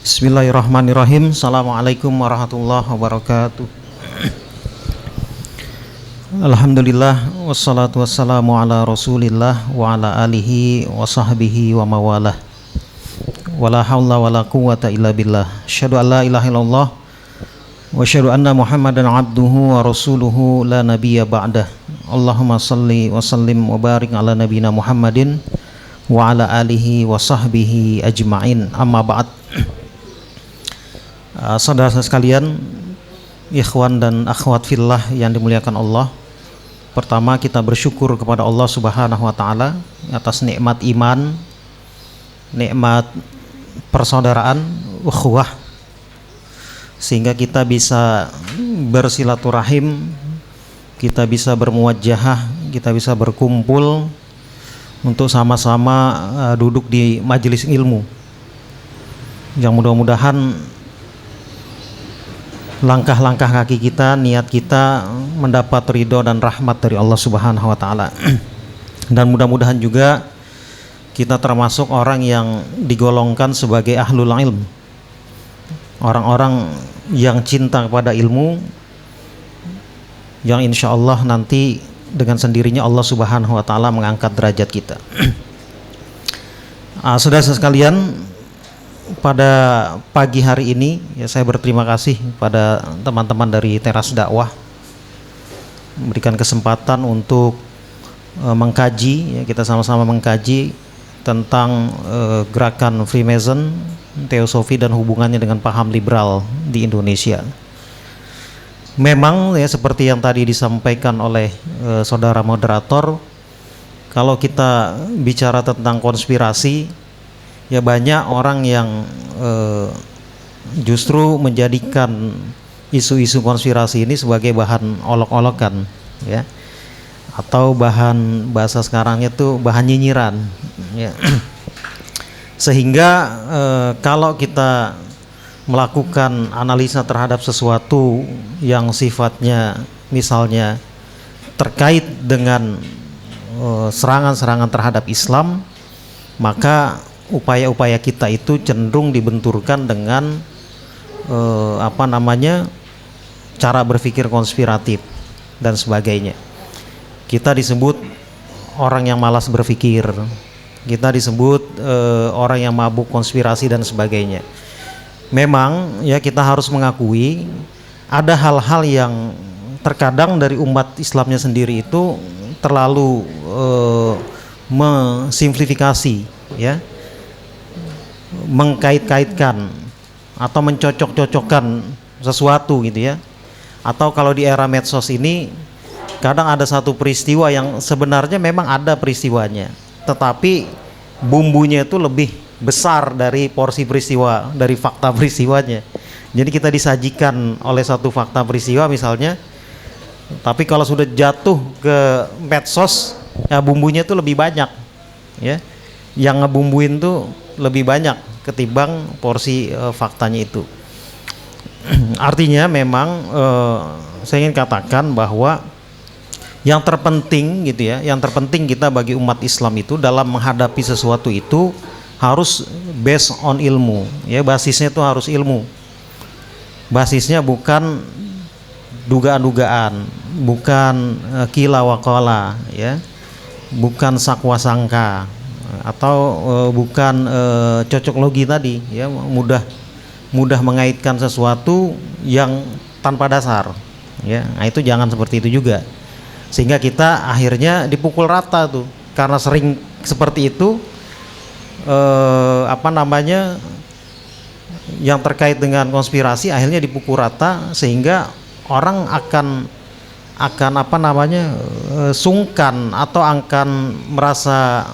Bismillahirrahmanirrahim. Assalamualaikum warahmatullahi wabarakatuh. Alhamdulillah wassalatu wassalamu ala rasulillah wa ala alihi wa sahbihi wa mawalah. Wala hawla wala quwwata illa billah. Asyhadu an la ilaha illallah wa asyhadu anna Muhammadan abduhu wa rasuluhu la nabiyya ba'dah. Allahumma salli wa sallim wa barik ala nabiyina Muhammadin wa ala alihi wa sahbihi ajma'in. Amma ba'd. Saudara-saudara sekalian, ikhwan dan akhwat fillah yang dimuliakan Allah. Pertama, kita bersyukur kepada Allah Subhanahu wa taala atas nikmat iman, nikmat persaudaraan, ukhuwah, sehingga kita bisa bersilaturahim, kita bisa bermuwajjahah, kita bisa berkumpul untuk sama-sama duduk di majelis ilmu. Yang mudah-mudahan langkah-langkah kaki kita, niat kita mendapat ridho dan rahmat dari Allah Subhanahu wa taala. Dan mudah-mudahan juga kita termasuk orang yang digolongkan sebagai ahlul ilm, orang-orang yang cinta kepada ilmu, yang insya Allah nanti dengan sendirinya Allah Subhanahu wa taala mengangkat derajat kita. Saudara-saudara sekalian, pada pagi hari ini ya, saya berterima kasih pada teman-teman dari Teras Dakwah memberikan kesempatan untuk mengkaji ya, kita sama-sama mengkaji tentang gerakan Freemason, teosofi dan hubungannya dengan paham liberal di Indonesia. Memang ya, seperti yang tadi disampaikan oleh saudara moderator, kalau kita bicara tentang konspirasi, ya banyak orang yang justru menjadikan isu-isu konspirasi ini sebagai bahan olok-olokan ya, atau bahan, bahasa sekarangnya itu bahan nyinyiran ya. Sehingga kalau kita melakukan analisa terhadap sesuatu yang sifatnya misalnya terkait dengan serangan-serangan terhadap Islam, maka upaya-upaya kita itu cenderung dibenturkan dengan cara berpikir konspiratif dan sebagainya. Kita disebut orang yang malas berpikir, kita disebut orang yang mabuk konspirasi dan sebagainya. Memang ya, kita harus mengakui ada hal-hal yang terkadang dari umat Islamnya sendiri itu terlalu mensimplifikasi ya, mengkait-kaitkan atau mencocok-cocokkan sesuatu gitu ya. Atau kalau di era medsos ini kadang ada satu peristiwa yang sebenarnya memang ada peristiwanya, tetapi bumbunya itu lebih besar dari porsi peristiwa, dari fakta peristiwanya. Jadi kita disajikan oleh satu fakta peristiwa misalnya, tapi kalau sudah jatuh ke medsos ya, bumbunya itu lebih banyak ya, yang ngebumbuin tuh lebih banyak ketimbang porsi faktanya itu. Artinya memang saya ingin katakan bahwa yang terpenting gitu ya, yang terpenting kita bagi umat Islam itu dalam menghadapi sesuatu itu harus based on ilmu ya, basisnya itu harus ilmu. Basisnya bukan dugaan-dugaan, bukan kila wakala ya, bukan sakwa sangka, atau bukan cocok logi tadi ya, mudah mengaitkan sesuatu yang tanpa dasar ya. Nah, itu jangan seperti itu juga, sehingga kita akhirnya dipukul rata tuh, karena sering seperti itu yang terkait dengan konspirasi akhirnya dipukul rata, sehingga orang akan sungkan atau akan merasa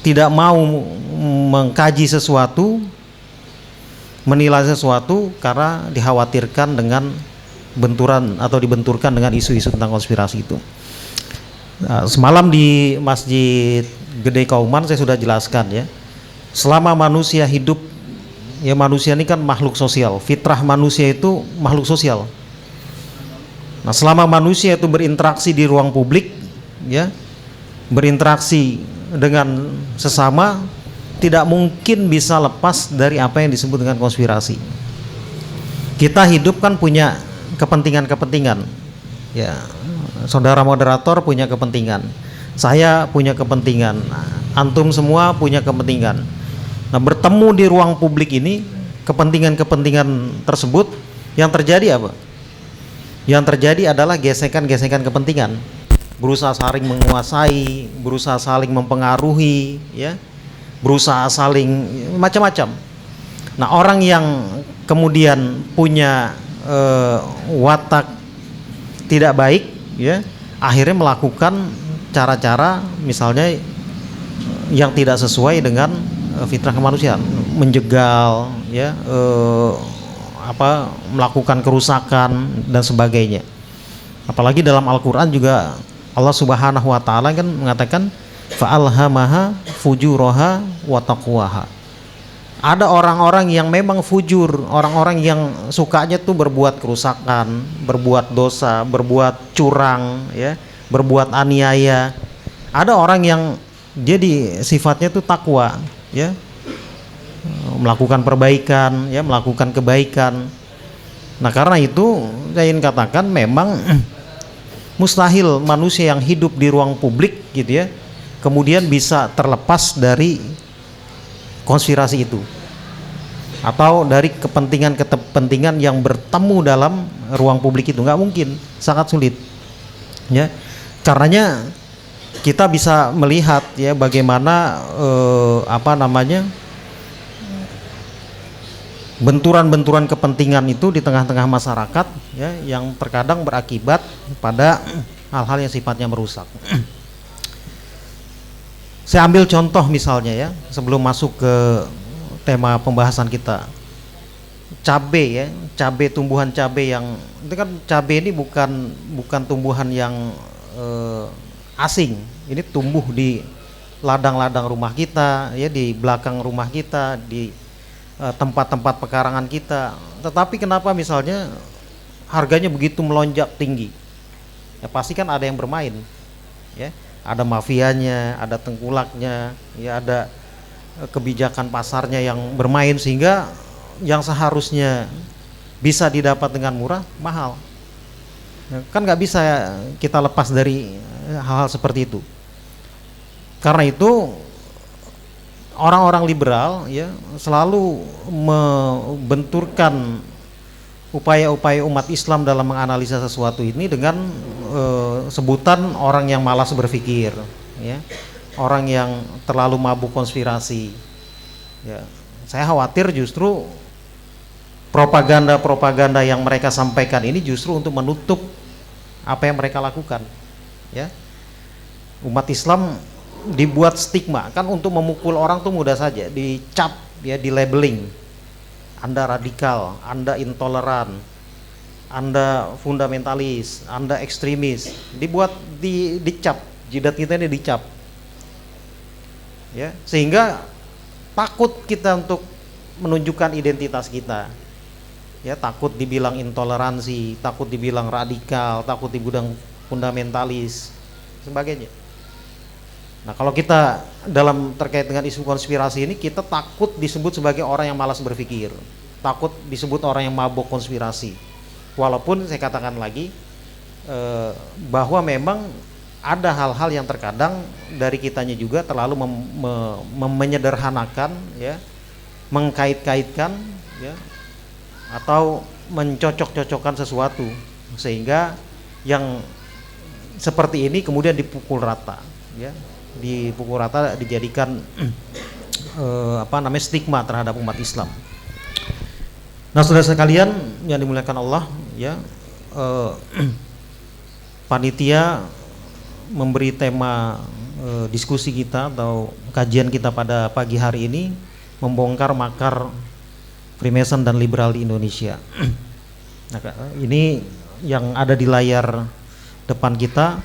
tidak mau mengkaji sesuatu, menilai sesuatu, karena dikhawatirkan dengan benturan atau dibenturkan dengan isu-isu tentang konspirasi itu. Semalam di Masjid Gede Kauman saya sudah jelaskan ya, selama manusia hidup ya, manusia ini kan makhluk sosial, fitrah manusia itu makhluk sosial. Nah, selama manusia itu berinteraksi di ruang publik ya, berinteraksi dengan sesama, tidak mungkin bisa lepas dari apa yang disebut dengan konspirasi. Kita hidup kan punya kepentingan-kepentingan. Ya, saudara moderator punya kepentingan. Saya punya kepentingan. Antum semua punya kepentingan. Nah, bertemu di ruang publik ini, kepentingan-kepentingan tersebut yang terjadi apa? Yang terjadi adalah gesekan-gesekan kepentingan. Berusaha saling menguasai, berusaha saling mempengaruhi, ya, berusaha saling macam-macam. Nah, orang yang kemudian punya watak tidak baik, ya, akhirnya melakukan cara-cara misalnya yang tidak sesuai dengan fitrah kemanusiaan, menjegal, ya, melakukan kerusakan dan sebagainya. Apalagi dalam Al-Quran juga Allah Subhanahu wa Ta'ala kan mengatakan fa'alhamaha fujuraha wa taqwaha. Ada orang-orang yang memang fujur, orang-orang yang sukanya tuh berbuat kerusakan, berbuat dosa, berbuat curang, ya, berbuat aniaya. Ada orang yang jadi sifatnya tuh takwa, ya, melakukan perbaikan, ya, melakukan kebaikan. Nah, karena itu saya ingin katakan memang mustahil manusia yang hidup di ruang publik gitu ya kemudian bisa terlepas dari konspirasi itu atau dari kepentingan-kepentingan yang bertemu dalam ruang publik itu. Nggak mungkin, sangat sulit, ya. Karenanya kita bisa melihat ya bagaimana benturan-benturan kepentingan itu di tengah-tengah masyarakat, ya, yang terkadang berakibat pada hal-hal yang sifatnya merusak. Saya ambil contoh misalnya ya, sebelum masuk ke tema pembahasan kita, cabai, ya, cabai, tumbuhan cabai yang itu kan, cabai ini bukan tumbuhan yang asing. Ini tumbuh di ladang-ladang rumah kita, ya, di belakang rumah kita, di tempat-tempat pekarangan kita. Tetapi kenapa misalnya harganya begitu melonjak tinggi? Ya pasti kan ada yang bermain, ya, ada mafianya, ada tengkulaknya, ya, ada kebijakan pasarnya yang bermain sehingga yang seharusnya bisa didapat dengan murah mahal. Ya, kan nggak bisa kita lepas dari hal-hal seperti itu. Karena itu orang-orang liberal, ya, selalu membenturkan upaya-upaya umat Islam dalam menganalisa sesuatu ini dengan sebutan orang yang malas berpikir, ya, orang yang terlalu mabuk konspirasi. Ya, saya khawatir justru propaganda-propaganda yang mereka sampaikan ini justru untuk menutup apa yang mereka lakukan, ya. Umat Islam dibuat stigma kan, untuk memukul orang tuh mudah saja, dicap, ya, di labeling, Anda radikal, Anda intoleran, Anda fundamentalis, Anda ekstremis, dibuat dicap, jidat kita ini dicap, ya, sehingga takut kita untuk menunjukkan identitas kita, ya, takut dibilang intoleransi, takut dibilang radikal, takut dibilang fundamentalis, sebagainya. Nah, kalau kita dalam terkait dengan isu konspirasi ini, kita takut disebut sebagai orang yang malas berpikir, takut disebut orang yang mabuk konspirasi. Walaupun saya katakan lagi bahwa memang ada hal-hal yang terkadang dari kitanya juga terlalu menyederhanakan, ya, mengkait-kaitkan, ya, atau mencocok-cocokkan sesuatu sehingga yang seperti ini kemudian dipukul rata, ya, dipukul rata, dijadikan stigma terhadap umat Islam. Nah, saudara sekalian yang dimuliakan Allah, ya, panitia memberi tema diskusi kita atau kajian kita pada pagi hari ini, membongkar makar Freemason dan liberal di Indonesia. Nah, ini yang ada di layar depan kita,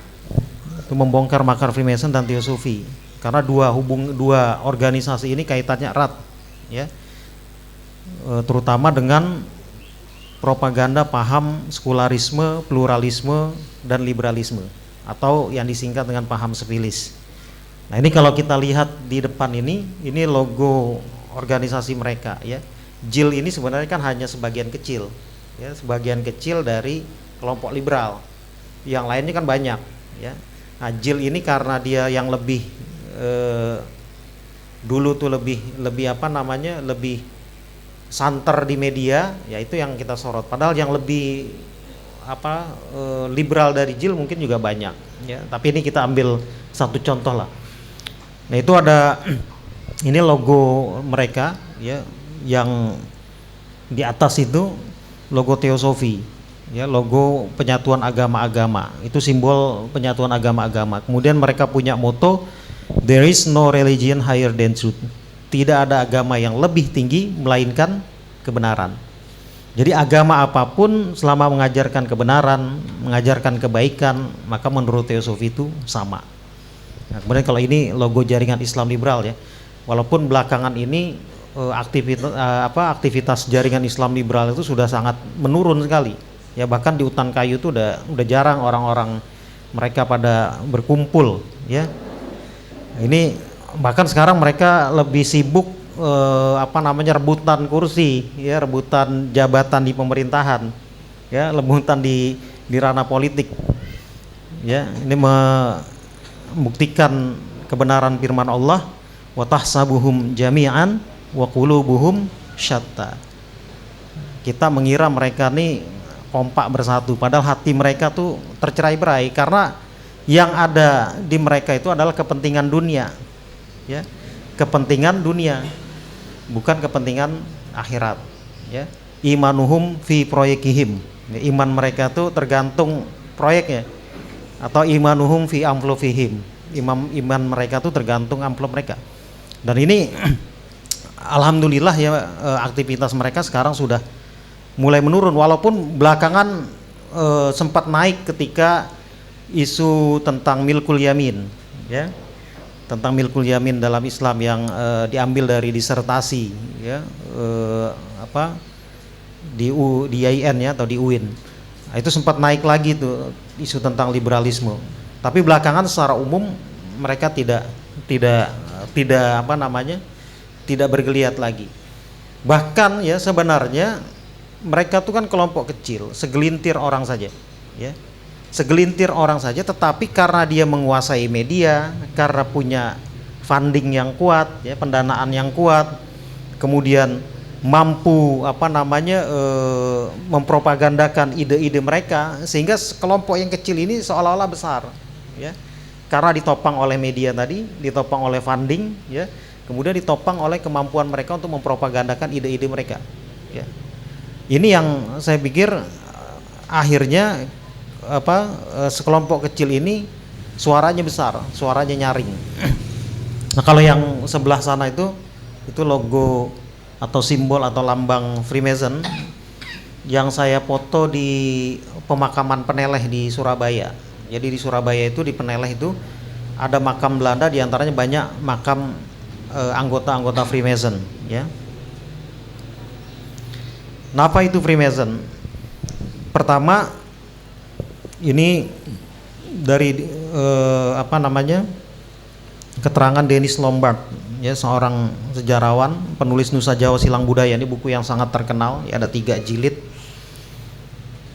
itu membongkar makar Freemason dan Teosofi, karena dua organisasi ini kaitannya erat, ya, terutama dengan propaganda paham sekularisme, pluralisme, dan liberalisme, atau yang disingkat dengan paham sepilis. Nah ini kalau kita lihat di depan ini logo organisasi mereka ya. JIL ini sebenarnya kan hanya sebagian kecil ya, sebagian kecil dari kelompok liberal. Yang lainnya kan banyak ya. Nah JIL ini karena dia yang lebih dulu tuh lebih apa namanya, lebih santer di media, ya itu yang kita sorot. Padahal yang lebih apa liberal dari JIL mungkin juga banyak ya. Tapi ini kita ambil satu contoh lah. Nah itu ada ini logo mereka ya, yang di atas itu logo teosofi ya, logo penyatuan agama-agama, itu simbol penyatuan agama-agama. Kemudian mereka punya moto, there is no religion higher than truth, tidak ada agama yang lebih tinggi melainkan kebenaran. Jadi agama apapun selama mengajarkan kebenaran, mengajarkan kebaikan, maka menurut teosofi itu sama. Nah, kemudian kalau ini logo jaringan Islam liberal ya, walaupun belakangan ini aktivitas jaringan Islam liberal itu sudah sangat menurun sekali ya, bahkan di Utan Kayu itu udah jarang orang-orang mereka pada berkumpul ya. Ini bahkan sekarang mereka lebih sibuk rebutan kursi ya, rebutan jabatan di pemerintahan ya, rebutan di ranah politik ya. Ini membuktikan kebenaran firman Allah, wa tahsabuhum jami'an wa qulubuhum syatta. Kita mengira mereka nih kompak bersatu, padahal hati mereka tuh tercerai-berai karena yang ada di mereka itu adalah kepentingan dunia ya, kepentingan dunia, bukan kepentingan akhirat ya. Imanuhum fi proyekihim, ya, iman mereka tuh tergantung proyeknya, atau imanuhum fi amplofihim, iman mereka tuh tergantung amplop mereka. Dan ini alhamdulillah ya, aktivitas mereka sekarang sudah mulai menurun, walaupun belakangan sempat naik ketika isu tentang milkul yamin ya, tentang milkul yamin dalam Islam yang diambil dari disertasi ya, di IAIN ya, atau di UIN. Nah, itu sempat naik lagi tuh isu tentang liberalisme. Tapi belakangan secara umum mereka tidak tidak bergeliat lagi. Bahkan ya sebenarnya mereka tuh kan kelompok kecil, segelintir orang saja ya, segelintir orang saja, tetapi karena dia menguasai media, karena punya funding yang kuat ya, pendanaan yang kuat, kemudian mampu mempropagandakan ide-ide mereka, sehingga kelompok yang kecil ini seolah-olah besar ya, karena ditopang oleh media tadi, ditopang oleh funding ya, kemudian ditopang oleh kemampuan mereka untuk mempropagandakan ide-ide mereka ya. Ini yang saya pikir akhirnya sekelompok kecil ini suaranya besar, suaranya nyaring. Nah kalau yang sebelah sana itu logo atau simbol atau lambang Freemason yang saya foto di pemakaman Peneleh di Surabaya. Jadi di Surabaya itu, di Peneleh itu ada makam Belanda, diantaranya banyak makam anggota-anggota Freemason ya. Nah, apa itu Freemason? Pertama, ini dari keterangan Dennis Lombard ya, seorang sejarawan, penulis Nusa Jawa Silang Budaya. Ini buku yang sangat terkenal ya, ada 3 jilid.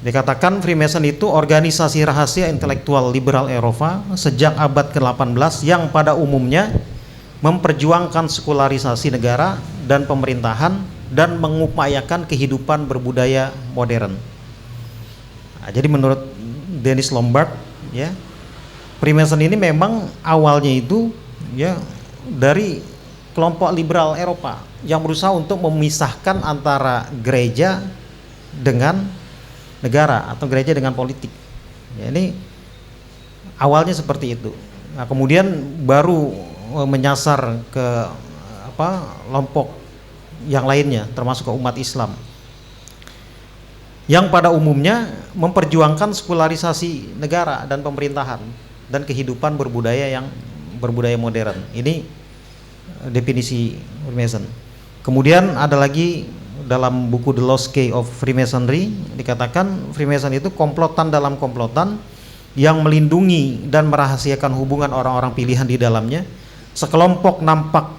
Dikatakan Freemason itu organisasi rahasia intelektual liberal Eropa sejak abad ke-18 yang pada umumnya memperjuangkan sekularisasi negara dan pemerintahan dan mengupayakan kehidupan berbudaya modern. Nah, jadi menurut Dennis Lombard ya, Freemason ini memang awalnya itu ya dari kelompok liberal Eropa yang berusaha untuk memisahkan antara gereja dengan negara atau gereja dengan politik. Ya, ini awalnya seperti itu. Nah, kemudian baru menyasar ke kelompok yang lainnya, termasuk ke umat Islam yang pada umumnya memperjuangkan sekularisasi negara dan pemerintahan dan kehidupan berbudaya modern. Ini definisi Freemason. Kemudian ada lagi dalam buku The Lost Key of Freemasonry, dikatakan Freemason itu komplotan dalam komplotan yang melindungi dan merahasiakan hubungan orang-orang pilihan di dalamnya Sekelompok nampak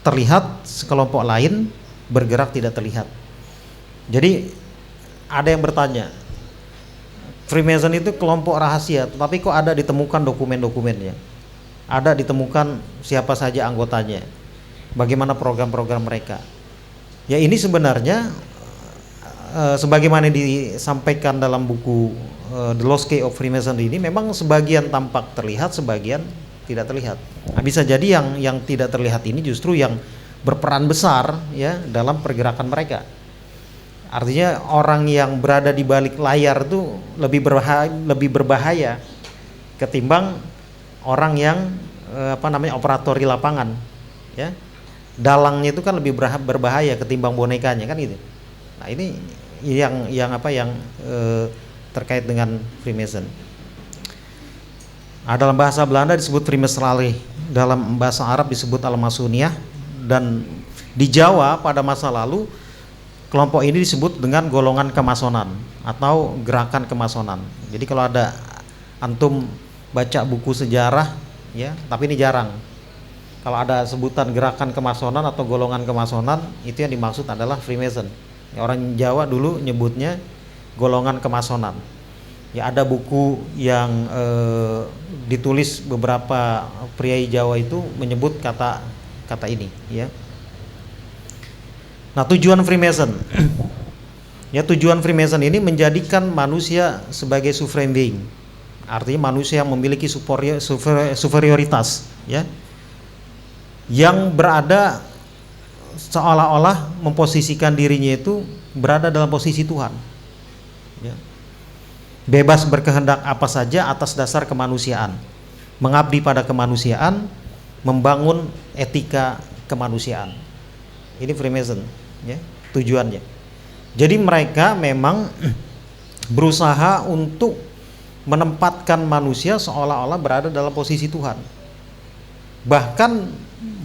terlihat, sekelompok lain bergerak tidak terlihat. Jadi ada yang bertanya, Freemason itu kelompok rahasia, tetapi kok ada ditemukan dokumen-dokumennya, ada ditemukan siapa saja anggotanya, bagaimana program-program mereka. Ya ini sebenarnya sebagaimana disampaikan dalam buku The Lost Case of Freemason ini, memang sebagian tampak terlihat, sebagian tidak terlihat. Nah, bisa jadi yang tidak terlihat ini justru yang berperan besar ya dalam pergerakan mereka. Artinya orang yang berada di balik layar itu lebih berbahaya ketimbang orang yang operator di lapangan ya. Dalangnya itu kan lebih berbahaya ketimbang bonekanya kan gitu. Nah, ini yang terkait dengan Freemason. Nah, dalam bahasa Belanda disebut Freemasonry, dalam bahasa Arab disebut Al-Masuniyah, dan di Jawa pada masa lalu kelompok ini disebut dengan golongan kemasonan atau gerakan kemasonan. Jadi kalau ada antum baca buku sejarah ya, tapi ini jarang. Kalau ada sebutan gerakan kemasonan atau golongan kemasonan, itu yang dimaksud adalah Freemason. Orang Jawa dulu nyebutnya golongan kemasonan. Ya ada buku yang ditulis beberapa priai Jawa itu menyebut kata ini ya. Nah, tujuan Freemason ya, tujuan Freemason ini menjadikan manusia sebagai supreme being. Artinya manusia yang memiliki superioritas ya, yang berada seolah-olah memposisikan dirinya itu berada dalam posisi Tuhan ya. Bebas berkehendak apa saja atas dasar kemanusiaan, mengabdi pada kemanusiaan, membangun etika kemanusiaan. Ini Freemason ya, tujuannya. Jadi mereka memang berusaha untuk menempatkan manusia seolah-olah berada dalam posisi Tuhan, bahkan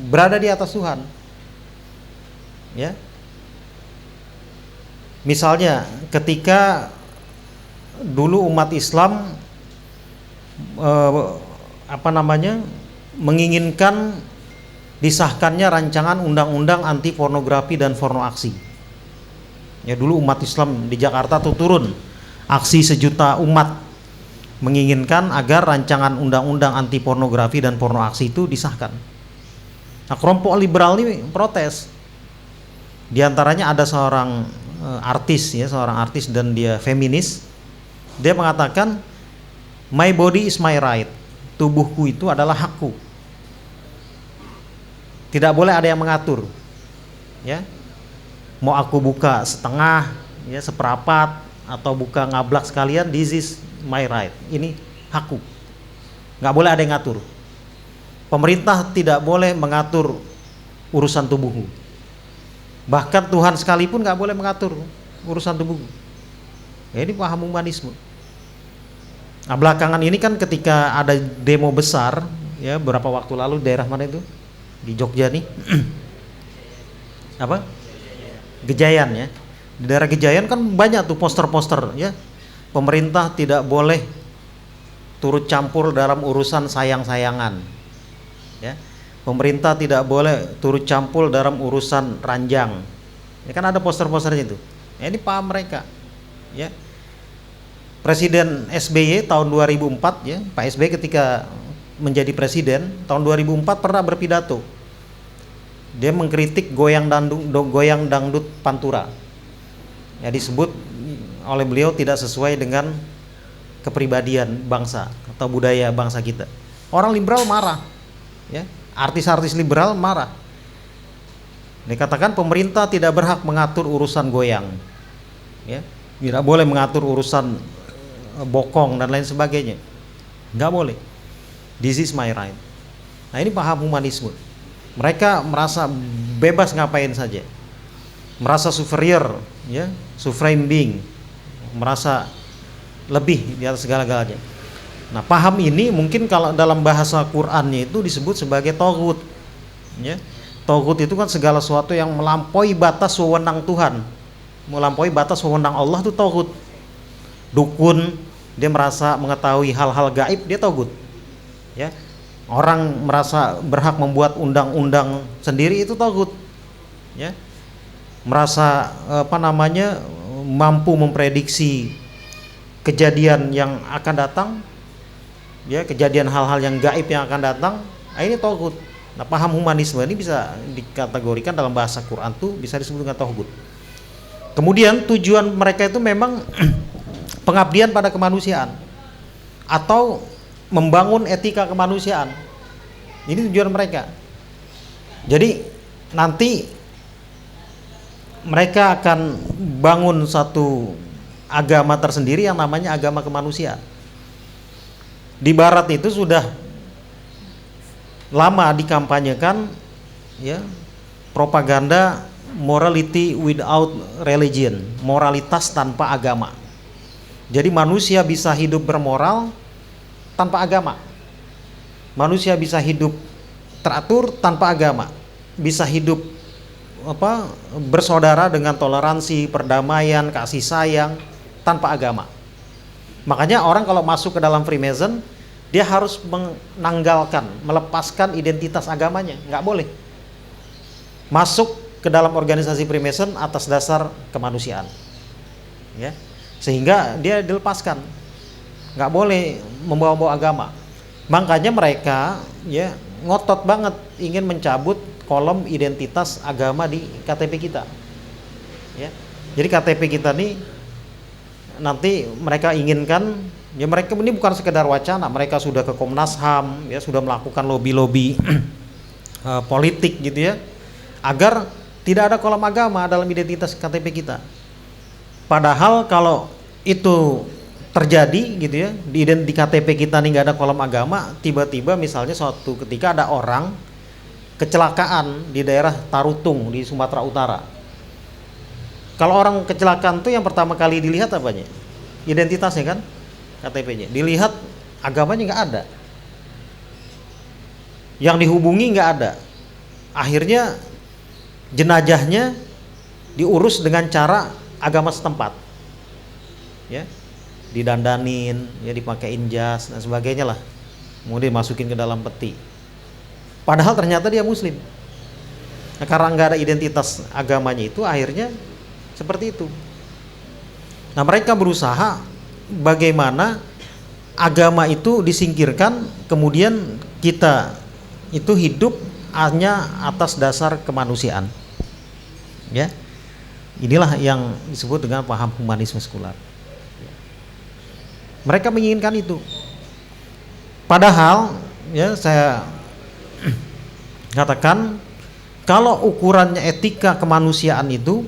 berada di atas Tuhan ya. Misalnya ketika dulu umat Islam menginginkan disahkannya rancangan undang-undang anti pornografi dan pornoaksi. Ya dulu umat Islam di Jakarta tuh turun aksi sejuta umat menginginkan agar rancangan undang-undang anti pornografi dan pornoaksi itu disahkan. Nah, kelompok liberal ini protes. Di antaranya ada seorang artis dan dia feminis. Dia mengatakan, my body is my right. Tubuhku itu adalah hakku. Tidak boleh ada yang mengatur. Ya. Mau aku buka setengah, ya seperapat, atau buka ngablak sekalian, this is my right. Ini hakku. Nggak boleh ada yang ngatur. Pemerintah tidak boleh mengatur urusan tubuhmu. Bahkan Tuhan sekalipun nggak boleh mengatur urusan tubuhmu. Ya, ini paham humanisme. Nah, belakangan ini kan ketika ada demo besar, ya beberapa waktu lalu daerah mana itu di Jogja nih, apa? Gejayan ya. Di daerah Gejayan kan banyak tuh poster-poster ya. Pemerintah tidak boleh turut campur dalam urusan sayang-sayangan. Ya. Pemerintah tidak boleh turut campur dalam urusan ranjang. Ya kan ada poster-posternya itu. Ya, ini paham mereka. Ya. Presiden SBY tahun 2004 ya, Pak SBY ketika menjadi presiden tahun 2004 pernah berpidato. Dia mengkritik goyang dangdut Pantura. Ya disebut oleh beliau tidak sesuai dengan kepribadian bangsa atau budaya bangsa kita. Orang liberal marah. Ya, artis-artis liberal marah. Dikatakan pemerintah tidak berhak mengatur urusan goyang. Ya, tidak boleh mengatur urusan bokong dan lain sebagainya. Nggak boleh. This is my right. Nah, ini paham humanisme. Mereka merasa bebas ngapain saja, merasa superior, ya, supreme being, merasa lebih di atas segala-galanya. Nah, paham ini mungkin kalau dalam bahasa Qur'annya itu disebut sebagai toghut. Ya, toghut itu kan segala sesuatu yang melampaui batas wewenang Tuhan, melampaui batas wewenang Allah itu toghut. Dukun, dia merasa mengetahui hal-hal gaib, dia toghut. Ya, Orang merasa berhak membuat undang-undang sendiri itu tagut, ya. Merasa mampu memprediksi kejadian yang akan datang, ya, kejadian hal-hal yang gaib yang akan datang. Ini tagut. Nah, paham humanisme ini bisa dikategorikan dalam bahasa Quran tuh bisa disebut dengan tagut. Kemudian tujuan mereka itu memang pengabdian pada kemanusiaan atau membangun etika kemanusiaan. Ini tujuan mereka. Jadi nanti mereka akan bangun satu agama tersendiri yang namanya agama kemanusiaan. Di barat itu sudah lama dikampanyekan, ya, propaganda morality without religion, moralitas tanpa agama. Jadi manusia bisa hidup bermoral tanpa agama. Manusia bisa hidup teratur tanpa agama. Bisa hidup bersaudara dengan toleransi, perdamaian, kasih sayang tanpa agama. Makanya orang kalau masuk ke dalam Freemason, dia harus menanggalkan, melepaskan identitas agamanya, nggak boleh masuk ke dalam organisasi Freemason atas dasar kemanusiaan, ya, sehingga dia dilepaskan, nggak boleh membawa-bawa agama. Makanya mereka, ya, ngotot banget ingin mencabut kolom identitas agama di KTP kita, ya. Jadi KTP kita nih nanti mereka inginkan, ya, mereka ini bukan sekedar wacana, mereka sudah ke Komnas HAM, ya, sudah melakukan lobby-lobby politik gitu, ya, agar tidak ada kolom agama dalam identitas KTP kita. Padahal kalau itu terjadi gitu, ya, di KTP kita nih nggak ada kolom agama, tiba-tiba misalnya suatu ketika ada orang kecelakaan di daerah Tarutung di Sumatera Utara. Kalau orang kecelakaan tuh yang pertama kali dilihat apanya? Identitasnya kan, KTP-nya. Dilihat agamanya nggak ada. Yang dihubungi nggak ada. Akhirnya jenazahnya diurus dengan cara agama setempat, ya, didandanin, ya, dipakein jas dan sebagainya lah, kemudian masukin ke dalam peti. Padahal ternyata dia Muslim. Nah, karena nggak ada identitas agamanya itu, akhirnya seperti itu. Nah, mereka berusaha bagaimana agama itu disingkirkan, kemudian kita itu hidup hanya atas dasar kemanusiaan, ya. Inilah yang disebut dengan paham humanisme sekular. Mereka menginginkan itu. Padahal, ya, saya katakan kalau ukurannya etika kemanusiaan itu,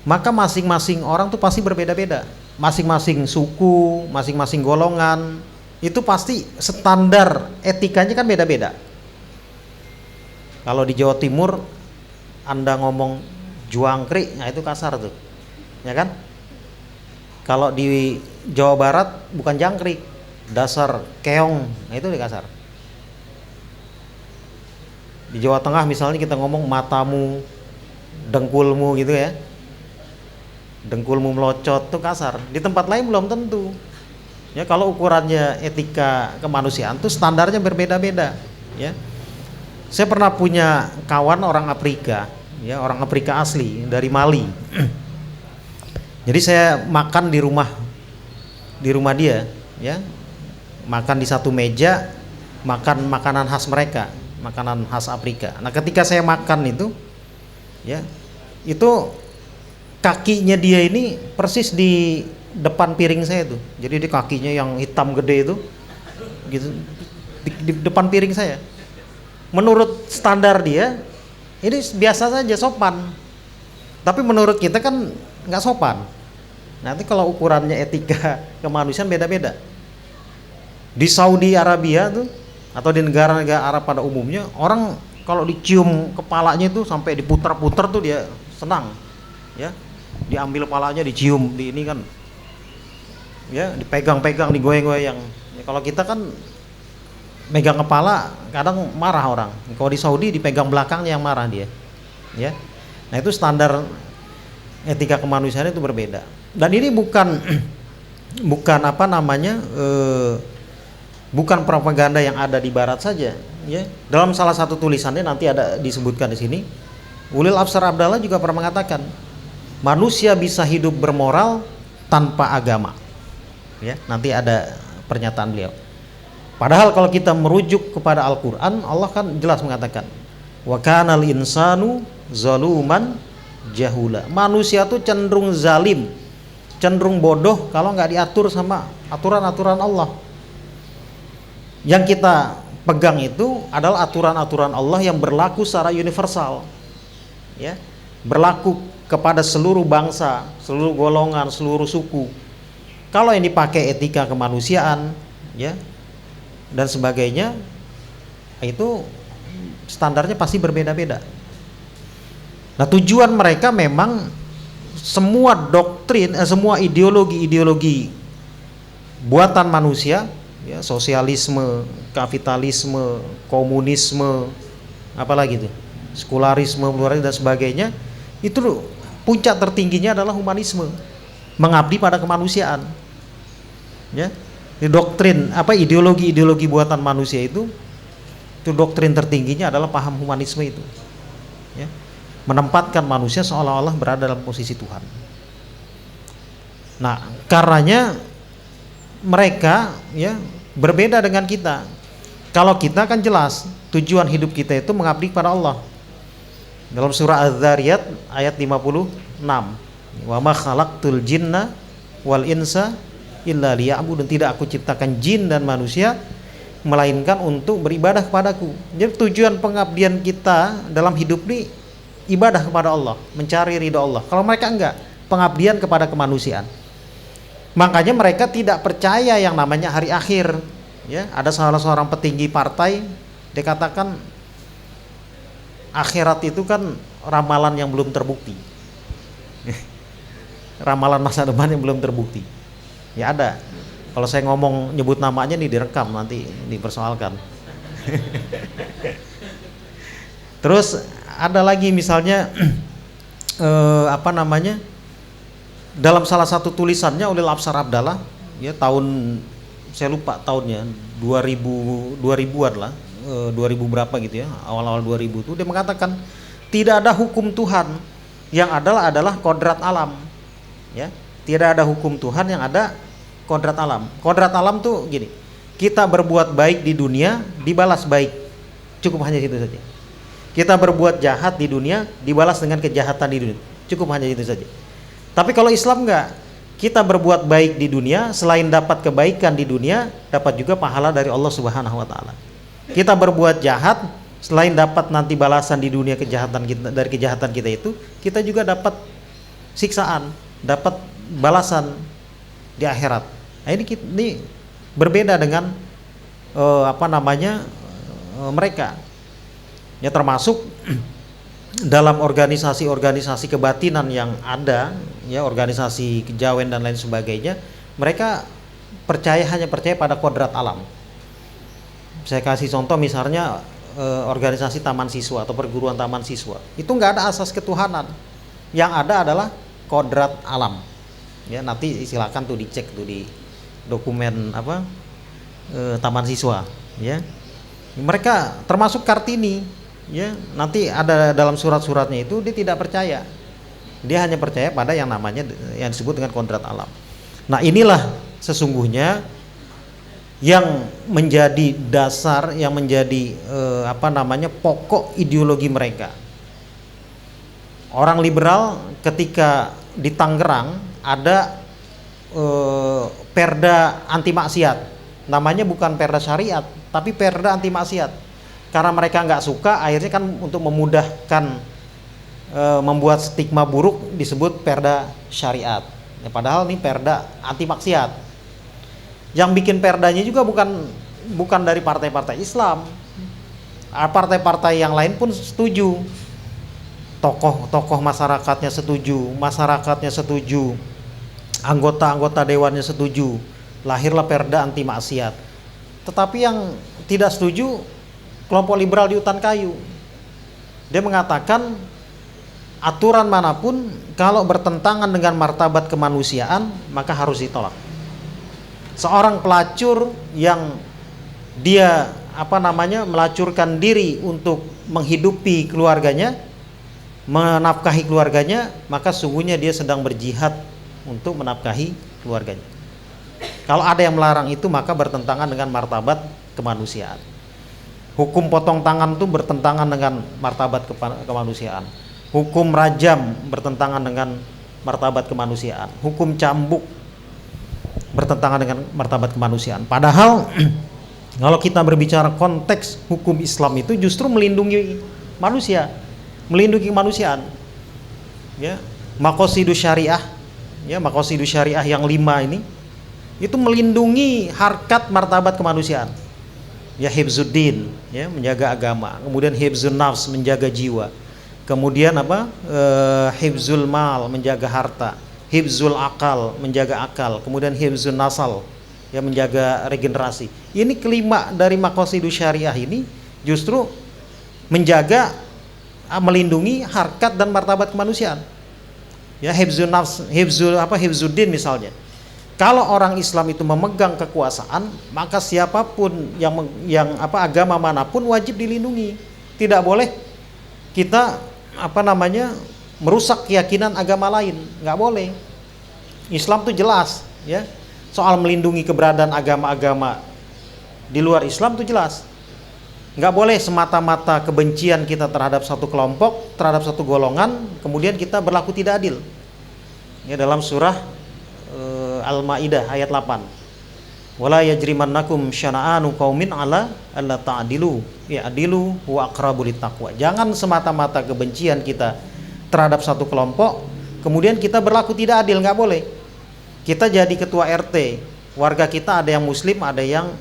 maka masing-masing orang tuh pasti berbeda-beda. Masing-masing suku, masing-masing golongan itu pasti standar etikanya kan beda-beda. Kalau di Jawa Timur Anda ngomong juangkrik, nah itu kasar tuh, ya kan? Kalau di Jawa Barat bukan jangkrik, dasar keong, nah itu kasar. Di Jawa Tengah misalnya kita ngomong matamu, dengkulmu gitu, ya, dengkulmu melocot tuh kasar. Di tempat lain belum tentu, ya. Kalau ukurannya etika kemanusiaan tuh standarnya berbeda-beda, ya. Saya pernah punya kawan orang Afrika, ya, orang Afrika asli dari Mali. Jadi saya makan di rumah dia, ya, makan di satu meja, makan makanan khas mereka, makanan khas Afrika. Nah, ketika saya makan itu, ya, itu kakinya dia ini persis di depan piring saya tuh. Jadi di kakinya yang hitam gede itu, gitu, di depan piring saya. Menurut standar dia ini biasa saja, sopan. Tapi menurut kita kan nggak sopan. Nanti kalau ukurannya etika kemanusiaan beda-beda. Di Saudi Arabia tuh atau di negara-negara Arab pada umumnya, orang kalau dicium kepalanya itu sampai diputar-putar tuh dia senang, ya. Diambil kepalanya, dicium, di ini kan, ya, dipegang-pegang, digoyang-goyang. Ya, kalau kita kan megang kepala kadang marah orang. Kalau di Saudi dipegang belakangnya yang marah dia, ya. Nah, itu standar etika kemanusiaan itu berbeda. Dan ini bukan bukan propaganda yang ada di barat saja, ya. Dalam salah satu tulisannya nanti ada disebutkan di sini, Ulil Absar Abdallah juga pernah mengatakan, manusia bisa hidup bermoral tanpa agama. Ya, nanti ada pernyataan beliau. Padahal kalau kita merujuk kepada Al-Qur'an, Allah kan jelas mengatakan, wa kanal insanu zaluman jahula. Manusia tuh cenderung zalim, cenderung bodoh kalau nggak diatur sama aturan-aturan Allah. Yang kita pegang itu adalah aturan-aturan Allah yang berlaku secara universal, ya, berlaku kepada seluruh bangsa, seluruh golongan, seluruh suku. Kalau yang dipakai etika kemanusiaan, ya, dan sebagainya, itu standarnya pasti berbeda-beda. Nah, tujuan mereka memang semua doktrin, semua ideologi buatan manusia, ya, sosialisme, kapitalisme, komunisme, apalagi itu, sekularisme, pluralisme dan sebagainya, itu puncak tertingginya adalah humanisme, mengabdi pada kemanusiaan. Ya, doktrin ideologi buatan manusia itu doktrin tertingginya adalah paham humanisme itu. Ya, menempatkan manusia seolah-olah berada dalam posisi Tuhan. Nah, karenanya mereka, ya, berbeda dengan kita. Kalau kita kan jelas tujuan hidup kita itu mengabdi kepada Allah. Dalam surah Az-Zariyat ayat 56, wa ma khalaqtul jinna wal insa illa liya'budun, tidak aku ciptakan jin dan manusia melainkan untuk beribadah kepadaku. Jadi tujuan pengabdian kita dalam hidup ini ibadah kepada Allah, mencari ridha Allah. Kalau mereka enggak, pengabdian kepada kemanusiaan. Makanya mereka tidak percaya yang namanya hari akhir. Ya, ada salah seorang petinggi partai, dia katakan akhirat itu kan ramalan yang belum terbukti. Ramalan masa depan yang belum terbukti. Ya ada. Kalau saya ngomong nyebut namanya nih direkam, nanti dipersoalkan. Terus ada lagi misalnya dalam salah satu tulisannya Ulil Absar Abdallah, ya, tahun saya lupa tahunnya, 2000-an lah, 2000 berapa gitu ya, awal-awal 2000 itu dia mengatakan tidak ada hukum Tuhan, yang adalah kodrat alam, ya, tidak ada hukum Tuhan, yang ada kodrat alam. Kodrat alam tuh gini, kita berbuat baik di dunia dibalas baik, cukup hanya itu saja. Kita berbuat jahat di dunia dibalas dengan kejahatan di dunia, cukup hanya itu saja. Tapi kalau Islam enggak, kita berbuat baik di dunia, selain dapat kebaikan di dunia, dapat juga pahala dari Allah Subhanahu wa taala. Kita berbuat jahat, selain dapat nanti balasan di dunia kejahatan kita, dari kejahatan kita itu, kita juga dapat siksaan, dapat balasan di akhirat. Nah, ini berbeda dengan mereka. Ya, termasuk dalam organisasi-organisasi kebatinan yang ada, ya, organisasi kejawen dan lain sebagainya, mereka hanya percaya pada kodrat alam. Saya kasih contoh misalnya organisasi taman siswa atau perguruan taman siswa, itu nggak ada asas ketuhanan, yang ada adalah kodrat alam. Ya, nanti silakan tuh dicek tuh di dokumen taman siswa, ya. Mereka termasuk Kartini, ya, nanti ada dalam surat-suratnya itu dia tidak percaya, dia hanya percaya pada yang namanya yang disebut dengan kodrat alam. Nah, inilah sesungguhnya yang menjadi dasar, yang menjadi pokok ideologi mereka. Orang liberal ketika di Tangerang ada perda anti maksiat, namanya bukan perda syariat tapi perda anti maksiat, karena mereka nggak suka, akhirnya kan untuk memudahkan membuat stigma buruk disebut perda syariat, ya, padahal ini perda anti maksiat. Yang bikin perdanya juga bukan dari partai-partai Islam, partai-partai yang lain pun setuju, tokoh masyarakatnya setuju, anggota-anggota dewannya setuju, lahirlah perda anti maksiat. Tetapi yang tidak setuju kelompok liberal di Hutan Kayu. Dia mengatakan aturan manapun kalau bertentangan dengan martabat kemanusiaan maka harus ditolak. Seorang pelacur yang dia melacurkan diri untuk menghidupi keluarganya, menafkahi keluarganya, maka sungguhnya dia sedang berjihad untuk menafkahi keluarganya. Kalau ada yang melarang itu, maka bertentangan dengan martabat kemanusiaan. Hukum potong tangan itu bertentangan dengan martabat kemanusiaan. Hukum rajam bertentangan dengan martabat kemanusiaan. Hukum cambuk bertentangan dengan martabat kemanusiaan. Padahal kalau kita berbicara konteks hukum Islam itu justru melindungi manusia, melindungi kemanusiaan. Ya, maqasidus syariah, ya, maqasidus syariah yang 5 ini itu melindungi harkat martabat kemanusiaan. Ya, hifzuddin, ya, menjaga agama. Kemudian hifzun nafs, menjaga jiwa. Kemudian hifzul mal, menjaga harta. Hifzul akal, menjaga akal. Kemudian hifzun nasal, ya, menjaga regenerasi. Ini kelima dari maqasidus syariah ini justru menjaga, melindungi harkat dan martabat kemanusiaan. Ya, hifzun nafs, hifzuddin misalnya. Kalau orang Islam itu memegang kekuasaan, maka siapapun yang agama manapun wajib dilindungi. Tidak boleh kita merusak keyakinan agama lain, nggak boleh. Islam itu jelas, ya, soal melindungi keberadaan agama-agama di luar Islam itu jelas. Nggak boleh semata-mata kebencian kita terhadap satu kelompok, terhadap satu golongan, kemudian kita berlaku tidak adil. Ya, dalam surah Al-Maidah ayat 8. Wala yajrimannakum syana'anu qaumin ala alla ta'dilu. Ya, adilu huwa aqrabu littaqwa. Jangan semata-mata kebencian kita terhadap satu kelompok, kemudian kita berlaku tidak adil, nggak boleh. Kita jadi ketua RT, warga kita ada yang muslim, ada yang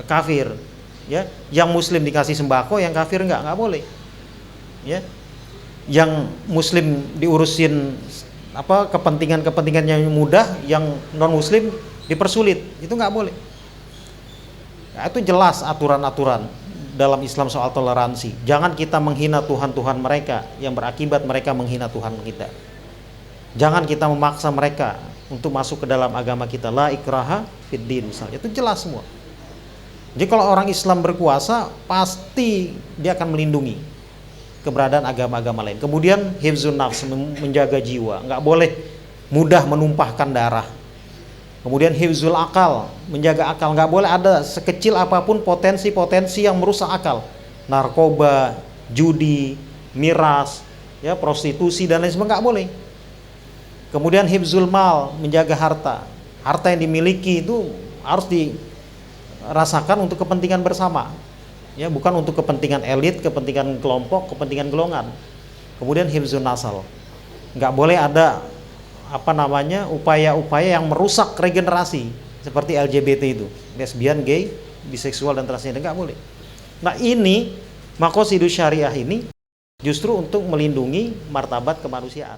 kafir. Ya, yang muslim dikasih sembako, yang kafir nggak boleh. Ya, yang muslim diurusin kepentingan yang mudah, yang non muslim dipersulit, itu nggak boleh. Nah, itu jelas aturan-aturan dalam Islam soal toleransi. Jangan kita menghina Tuhan-Tuhan mereka yang berakibat mereka menghina Tuhan kita. Jangan kita memaksa mereka untuk masuk ke dalam agama kita. La ikraha fiddin misalnya, itu jelas semua. Jadi kalau orang Islam berkuasa, pasti dia akan melindungi keberadaan agama-agama lain. Kemudian hifzun nafs, menjaga jiwa, nggak boleh mudah menumpahkan darah. Kemudian hifzul akal, menjaga akal, nggak boleh ada sekecil apapun potensi-potensi yang merusak akal. Narkoba, judi, miras, ya, prostitusi dan lain sebagainya nggak boleh. Kemudian hifzul mal, menjaga harta. Harta yang dimiliki itu harus dirasakan untuk kepentingan bersama. Ya, bukan untuk kepentingan elit, kepentingan kelompok, kepentingan golongan. Kemudian hifzun nasal, nggak boleh ada upaya-upaya yang merusak regenerasi seperti LGBT itu, lesbian, gay, biseksual dan transgender, nggak boleh. Nah, ini maqasidus syariah ini justru untuk melindungi martabat kemanusiaan.